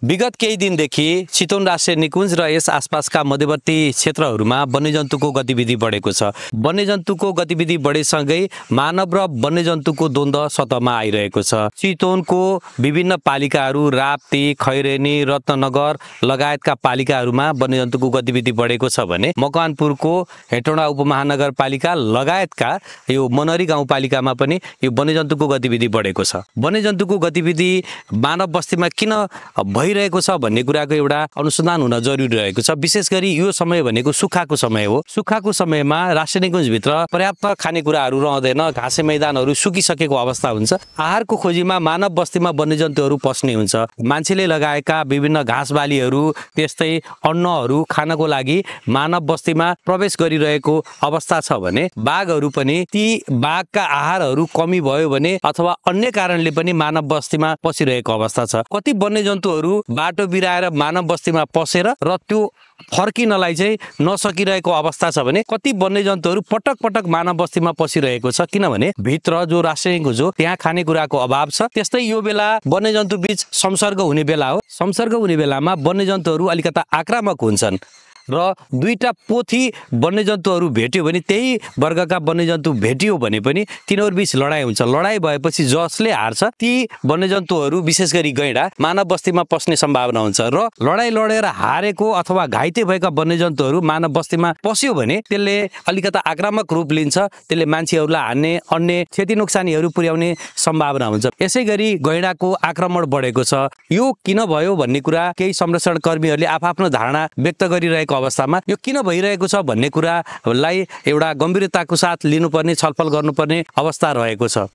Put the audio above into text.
विगत केही दिनदेखि चितवन राष्ट्रिय निकुञ्ज र यस आसपासका मध्यवर्ती क्षेत्रहरूमा वन्यजन्तुको गतिविधि बढेको छ। वन्यजन्तुको गतिविधि बढेसँगै मानव र वन्यजन्तुको द्वन्द्व सतहमा आइरहेको छ। चितवनको विभिन्न पालिकाहरू राप्ती, खैरेनी, रत्ननगर लगायतका पालिकाहरूमा वन्यजन्तुको गतिविधि बढेको छ भने मकवानपुरको हेटौँडा उपमहानगरपालिका लगायतका यो मनरी गाउँपालिकामा पनि यो वन्यजन्तुको गतिविधि बढेको छ। वन्यजन्तुको गतिविधि मानव बस्तीमा किन भइरहेको छ भन्ने कुराको एउटा अनुसन्धान हुन जरुरी रहेको छ। विशेष गरी यो समय भनेको सुक्खाको समय हो। सुक्खाको समयमा राष्ट्रिय निकुञ्जभित्र पर्याप्त खानेकुराहरू रहँदैन, घाँसे मैदानहरू सुकिसकेको अवस्था हुन्छ। आहारको खोजीमा मानव बस्तीमा वन्यजन्तुहरू पस्ने हुन्छ। मान्छेले लगाएका विभिन्न घाँस बालीहरू त्यस्तै अन्नहरू खानको लागि मानव बस्तीमा प्रवेश गरिरहेको अवस्था छ भने बाघहरू पनि ती बाघका आहारहरू कमी भयो भने अथवा अन्य कारणले पनि मानव बस्तीमा पसिरहेको अवस्था छ। कति वन्यजन्तुहरू बाटो बिराएर मानव बस्तीमा पसेर र त्यो फर्किनलाई चाहिँ नसकिरहेको अवस्था छ भने कति वन्यजन्तुहरू पटक पटक मानव बस्तीमा पसिरहेको छ। किनभने भित्र जो राष्ट्रिय निकुञ्ज हो त्यहाँ खानेकुराको अभाव छ। त्यस्तै यो बेला वन्यजन्तु बीच संसर्ग हुने बेला हो। संसर्ग हुने बेलामा वन्यजन्तुहरू अलिकता आक्रामक हुन्छन् र दुईटा पोथी वन्यजन्तुहरू भेट्यो भने त्यही वर्गका वन्यजन्तु भेटियो भने पनि तिनीहरू बीच लडाइँ हुन्छ। लडाइँ भएपछि जसले हार्छ ती वन्यजन्तुहरू विशेष गरी गैंडा मानव बस्तीमा पस्ने सम्भावना हुन्छ र लडाइँ लडेर हारेको अथवा घाइते भएका वन्यजन्तुहरू मानव बस्तीमा पस्यो भने त्यसले अलिकता आक्रामक रूप लिन्छ। त्यसले मान्छेहरूलाई हान्ने अन्य क्षति नोक्सानीहरू पुर्याउने सम्भावना हुन्छ। यसै गरी गैंडाको आक्रमण बढेको छ। यो किन भयो भन्ने कुरा केही संरक्षण कर्मीहरूले आफ्नो धारणा व्यक्त गरिरहेको अवस्थामा यो किन भइरहेको छ भन्ने कुरालाई एउटा गम्भीरताको साथ लिनुपर्ने, छलफल गर्नुपर्ने अवस्था रहेको छ।